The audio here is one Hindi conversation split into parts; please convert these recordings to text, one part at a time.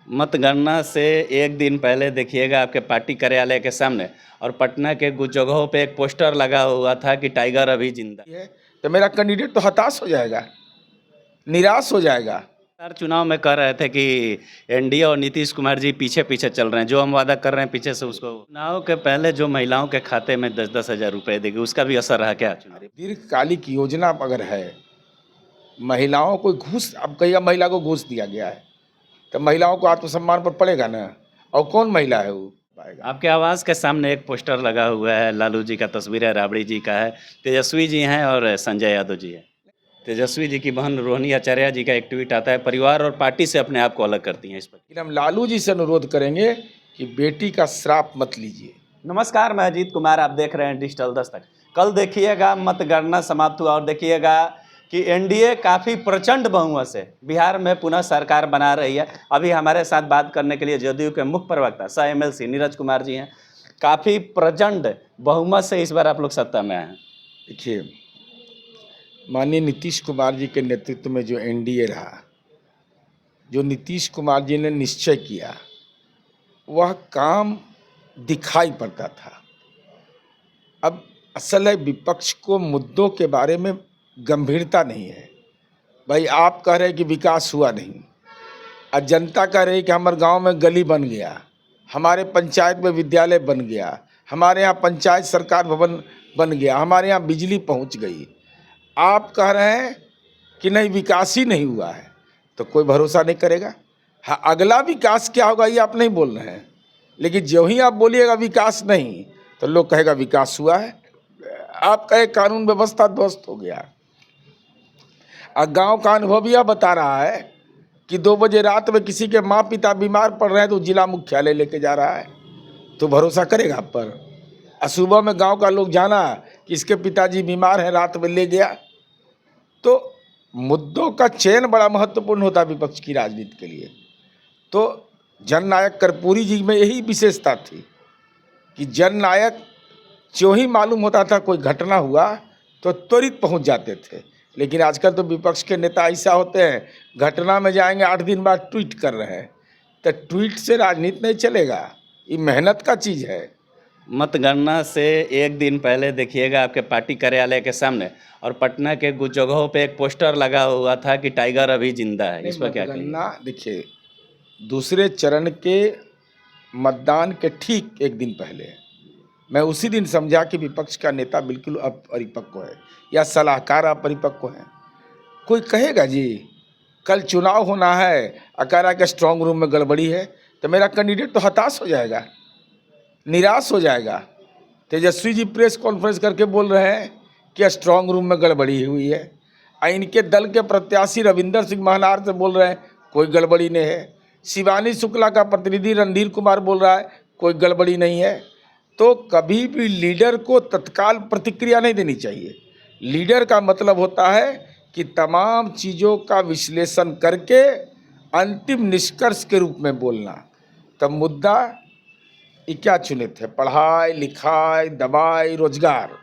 मतगणना से एक दिन पहले देखिएगा आपके पार्टी कार्यालय के सामने और पटना के कुछ जगहों पे एक पोस्टर लगा हुआ था कि टाइगर अभी जिंदा है। तो मेरा कैंडिडेट तो हताश हो जाएगा, निराश हो जाएगा। है। चुनाव में कह रहे थे कि एनडीए और नीतीश कुमार जी पीछे पीछे चल रहे हैं, जो हम वादा कर रहे हैं पीछे से उसको। चुनाव के पहले जो महिलाओं के खाते में 10-10 हज़ार रुपए देगी, उसका भी असर रहा क्या चुनाव? दीर्घकालिक योजना अगर है, महिलाओं को घूस, अब कहिएगा महिला को घूस दिया गया है, तो महिलाओं को आत्मसम्मान पर पड़ेगा ना। और कौन महिला है वो पाएगा? आपके आवास के सामने एक पोस्टर लगा हुआ है, लालू जी का तस्वीर है, राबड़ी जी का है, तेजस्वी जी हैं और संजय यादव जी है। तेजस्वी जी की बहन रोहिणी आचार्य जी का एक ट्वीट आता है, परिवार और पार्टी से अपने आप को अलग करती हैं। इस पर लेकिन हम लालू जी से अनुरोध करेंगे कि बेटी का श्राप मत लीजिए। नमस्कार, मैं अजीत कुमार, आप देख रहे हैं डिजिटल दस्तक। कल देखिएगा मतगणना समाप्त हुआ और देखिएगा कि एनडीए काफ़ी प्रचंड बहुमत से बिहार में पुनः सरकार बना रही है। अभी हमारे साथ बात करने के लिए जदयू के मुख्य प्रवक्ता सह एमएलसी नीरज कुमार जी हैं। काफ़ी प्रचंड बहुमत से इस बार आप लोग सत्ता में हैं। देखिए, माननीय नीतीश कुमार जी के नेतृत्व में जो एनडीए रहा, जो नीतीश कुमार जी ने निश्चय किया, वह काम दिखाई पड़ता था। अब असल है, विपक्ष को मुद्दों के बारे में गंभीरता नहीं है। भाई, आप कह रहे हैं कि विकास हुआ नहीं, और जनता कह रही है कि हमारे गांव में गली बन गया, हमारे पंचायत में विद्यालय बन गया, हमारे यहाँ पंचायत सरकार भवन बन गया, हमारे यहाँ बिजली पहुँच गई। आप कह रहे हैं कि नहीं, विकास ही नहीं हुआ है, तो कोई भरोसा नहीं करेगा। हाँ, अगला विकास क्या होगा ये आप नहीं बोल रहे हैं, लेकिन जो ही आप बोलिएगा विकास नहीं, तो लोग कहेगा विकास हुआ है। आप कहे कानून व्यवस्था ध्वस्त हो गया। और गांव का अनुभव यह बता रहा है कि 2 बजे रात में किसी के माँ पिता बीमार पड़ रहे हैं तो जिला मुख्यालय लेके जा रहा है, तो भरोसा करेगा आप पर? और सुबह में गांव का लोग जाना कि इसके पिताजी बीमार हैं, रात में ले गया। तो मुद्दों का चयन बड़ा महत्वपूर्ण होता है विपक्ष की राजनीति के लिए। तो जननायक कर्पूरी जी में यही विशेषता थी कि जननायक जो ही मालूम होता था कोई घटना हुआ तो त्वरित पहुंच जाते थे। लेकिन आजकल तो विपक्ष के नेता ऐसा होते हैं, घटना में जाएंगे 8 दिन बाद ट्वीट कर रहे हैं। तो ट्वीट से राजनीति नहीं चलेगा, ये मेहनत का चीज़ है। मतगणना से एक दिन पहले देखिएगा आपके पार्टी कार्यालय के सामने और पटना के कुछ जगहों पे एक पोस्टर लगा हुआ था कि टाइगर अभी जिंदा है। इस पर क्या कहेंगे? मतगणना, देखिए, दूसरे चरण के मतदान के ठीक एक दिन पहले मैं उसी दिन समझा कि विपक्ष का नेता बिल्कुल अपरिपक्व है या सलाहकार अपरिपक्व है। कोई कहेगा जी कल चुनाव होना है, अकारा के स्ट्रांग रूम में गड़बड़ी है, तो मेरा कैंडिडेट तो हताश हो जाएगा, निराश हो जाएगा। तेजस्वी जी प्रेस कॉन्फ्रेंस करके बोल रहे हैं कि स्ट्रांग रूम में गड़बड़ी हुई है, और इनके दल के प्रत्याशी रविंदर सिंह महनार से बोल रहे हैं कोई गड़बड़ी नहीं है। शिवानी शुक्ला का प्रतिनिधि रणधीर कुमार बोल रहा है कोई गड़बड़ी नहीं है। तो कभी भी लीडर को तत्काल प्रतिक्रिया नहीं देनी चाहिए। लीडर का मतलब होता है कि तमाम चीज़ों का विश्लेषण करके अंतिम निष्कर्ष के रूप में बोलना। तब मुद्दा ये क्या चुने थे? पढ़ाई लिखाई, दवाई, रोजगार।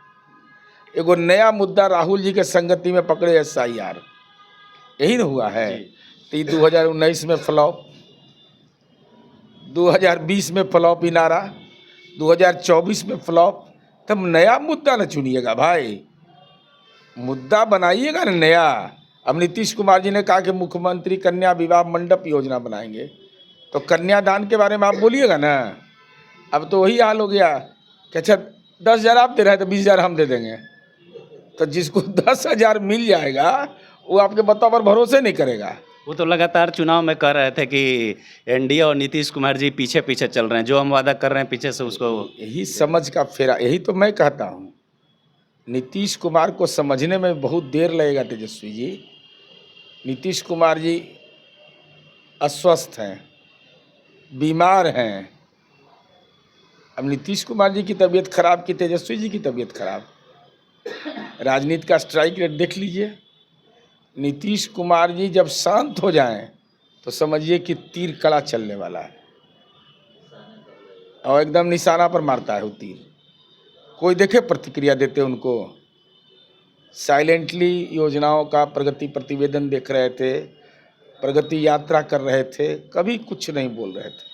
एगो नया मुद्दा राहुल जी के संगति में पकड़े SIR, यही ना हुआ है। तो 2019 में फ्लॉप, 2020 में फ्लॉप, इनारा 2024 में फ्लॉप। तब नया मुद्दा न चुनिएगा भाई, मुद्दा बनाइएगा ना नया। अब नीतीश कुमार जी ने कहा कि मुख्यमंत्री कन्या विवाह मंडप योजना बनाएंगे, तो कन्यादान के बारे में आप बोलिएगा ना। अब तो वही हाल हो गया कि अच्छा 10,000 आप दे रहे हैं तो 20,000 हम दे देंगे। तो जिसको 10,000 मिल जाएगा वो आपके बताओ पर भरोसे नहीं करेगा। वो तो लगातार चुनाव में कह रहे थे कि एनडीए और नीतीश कुमार जी पीछे पीछे चल रहे हैं, जो हम वादा कर रहे हैं पीछे से उसको। यही समझ का फेरा, यही तो मैं कहता हूँ, नीतीश कुमार को समझने में बहुत देर लगेगा। तेजस्वी जी, नीतीश कुमार जी अस्वस्थ हैं, बीमार हैं। अब नीतीश कुमार जी की तबीयत खराब कि तेजस्वी जी की तबीयत खराब? राजनीति का स्ट्राइक रेट देख लीजिए। नीतीश कुमार जी जब शांत हो जाएं तो समझिए कि तीर कड़ा चलने वाला है, और एकदम निशाना पर मारता है वो तीर। कोई देखे प्रतिक्रिया देते उनको? साइलेंटली योजनाओं का प्रगति प्रतिवेदन देख रहे थे, प्रगति यात्रा कर रहे थे, कभी कुछ नहीं बोल रहे थे।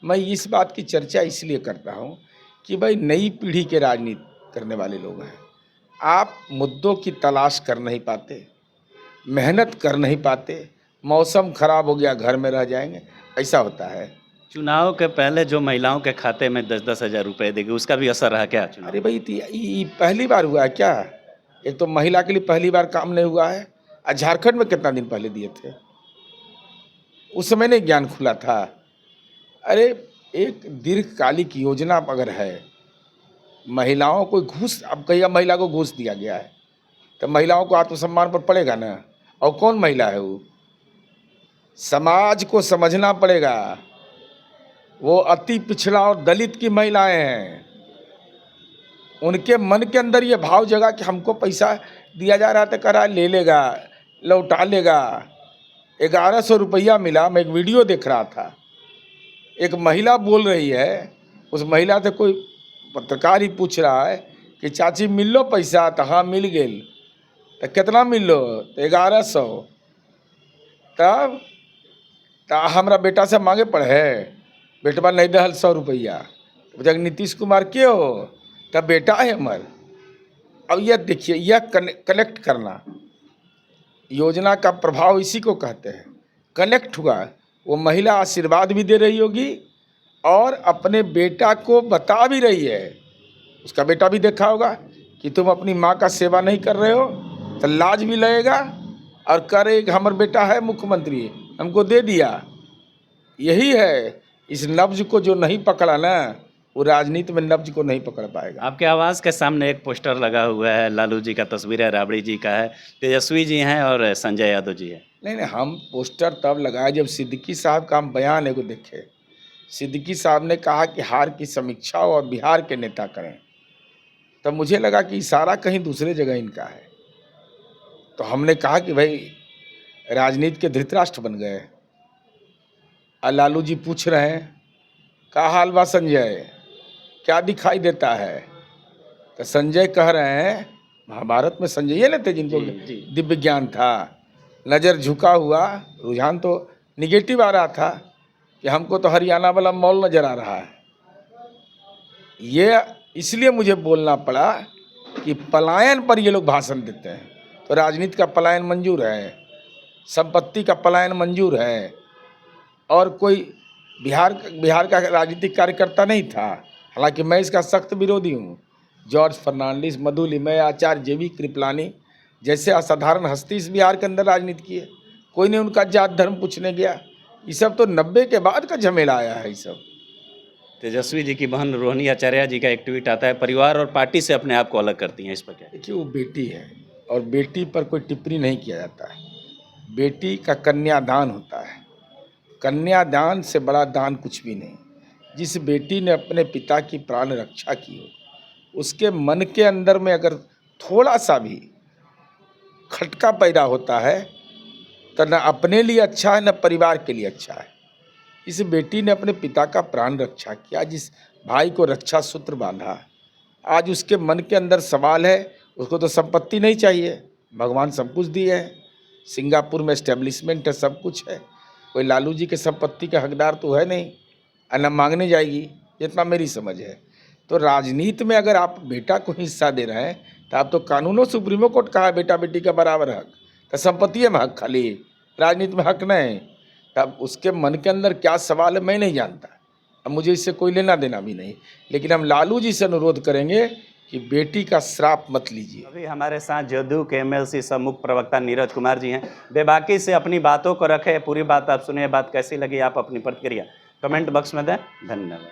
मैं इस बात की चर्चा इसलिए करता हूँ कि भाई नई पीढ़ी के राजनीति करने वाले लोग हैं, आप मुद्दों की तलाश कर नहीं पाते, मेहनत कर नहीं पाते, मौसम खराब हो गया घर में रह जाएंगे, ऐसा होता है। चुनाव के पहले जो महिलाओं के खाते में 10-10 हज़ार रुपए देगी, उसका भी असर रहा क्या चुनाव? अरे भाई ये पहली बार हुआ है क्या? एक तो महिला के लिए पहली बार काम नहीं हुआ है। झारखंड में कितना दिन पहले दिए थे, उस समय नहीं ज्ञान खुला था। अरे एक दीर्घकालिक योजना अगर है, महिलाओं को घूस, अब कहीं महिला को घूस दिया गया है तो महिलाओं को आत्मसम्मान पर पड़ेगा ना। और कौन महिला है वो? समाज को समझना पड़ेगा, वो अति पिछड़ा और दलित की महिलाएं हैं। उनके मन के अंदर ये भाव जगा कि हमको पैसा दिया जा रहा था, करा ले लेगा, लौटा लेगा। 1100 रुपया मिला। मैं एक वीडियो देख रहा था, एक महिला बोल रही है, उस महिला से कोई पत्रकार ही पूछ रहा है कि चाची मिल लो पैसा, तो हाँ मिल गेल। तो कितना मिल लो? तो 1100। तब हमरा बेटा से मांगे पड़े, बेटवा नहीं दहल 100 रुपया। जब नीतीश कुमार के हो तब बेटा है हमार। अब यह देखिए, यह कनेक्ट करना, योजना का प्रभाव इसी को कहते हैं। कनेक्ट हुआ, वो महिला आशीर्वाद भी दे रही होगी और अपने बेटा को बता भी रही है। उसका बेटा भी देखा होगा कि तुम अपनी माँ का सेवा नहीं कर रहे हो, तो लाज भी लगेगा और करे कि हमारा बेटा है मुख्यमंत्री, हमको दे दिया। यही है, इस नब्ज को जो नहीं पकड़ा ना, वो राजनीति में नब्ज को नहीं पकड़ पाएगा। आपके आवास के सामने एक पोस्टर लगा हुआ है, लालू जी का तस्वीर है, राबड़ी जी का है, तेजस्वी जी हैं और संजय यादव जी है। नहीं, हम पोस्टर तब लगाए जब सिद्दीकी साहब का हम बयान एगो देखे। सिद्दीकी साहब ने कहा कि हार की समीक्षा और बिहार के नेता करें, तब मुझे लगा कि इशारा कहीं दूसरे जगह इनका है। तो हमने कहा कि भाई राजनीति के धृतराष्ट्र बन गए। और लालू जी पूछ रहे हैं क्या हाल बा संजय, क्या दिखाई देता है? तो संजय कह रहे हैं, महाभारत में संजय ने थे जिनको दिव्य ज्ञान था, नज़र झुका हुआ, रुझान तो निगेटिव आ रहा था कि हमको तो हरियाणा वाला मॉल नज़र आ रहा है। ये इसलिए मुझे बोलना पड़ा कि पलायन पर ये लोग भाषण देते हैं। तो राजनीति का पलायन मंजूर है, संपत्ति का पलायन मंजूर है, और कोई बिहार का राजनीतिक कार्यकर्ता नहीं था। हालांकि मैं इसका सख्त विरोधी हूँ। जॉर्ज फर्नांडिस, मधुलिमय, आचार्य जेवी कृपलानी जैसे असाधारण हस्ती इस बिहार के अंदर राजनीति की है, कोई नहीं उनका जात धर्म पूछने गया। ये सब तो 90 के बाद का झमेला आया है। ये सब तेजस्वी जी की बहन रोहिणी आचार्य जी का एक ट्वीट आता है, परिवार और पार्टी से अपने आप को अलग करती हैं, इस पर क्या? देखिए, वो बेटी है और बेटी पर कोई टिप्पणी नहीं किया जाता है। बेटी का कन्यादान होता है, कन्यादान से बड़ा दान कुछ भी नहीं। जिस बेटी ने अपने पिता की प्राण रक्षा की हो, उसके मन के अंदर में अगर थोड़ा सा भी खटका पैदा होता है तो न अपने लिए अच्छा है, न परिवार के लिए अच्छा है। इस बेटी ने अपने पिता का प्राण रक्षा किया, जिस भाई को रक्षा सूत्र बांधा, आज उसके मन के अंदर सवाल है, उसको तो संपत्ति नहीं चाहिए, भगवान सब कुछ दिए हैं, सिंगापुर में एस्टेब्लिशमेंट है, सब कुछ है, कोई लालू जी के संपत्ति का हकदार तो है नहीं, और न मांगने जाएगी, जितना मेरी समझ है। तो राजनीति में अगर आप बेटा को हिस्सा दे रहे हैं तो आप तो कानूनों सुप्रीमो कोर्ट कहा है बेटा बेटी का बराबर हक, तो संपत्ति में हक, खाली राजनीति में हक नहीं। तब उसके मन के अंदर क्या सवाल है मैं नहीं जानता, अब मुझे इससे कोई लेना देना भी नहीं। लेकिन हम लालू जी से अनुरोध करेंगे कि बेटी का श्राप मत लीजिए। अभी हमारे साथ जदयू के MLC सह मुख्य प्रवक्ता नीरज कुमार जी हैं, बेबाकी से अपनी बातों को रखे, पूरी बात आप सुनिए। बात कैसी लगी आप अपनी प्रतिक्रिया कमेंट बॉक्स में दें। धन्यवाद।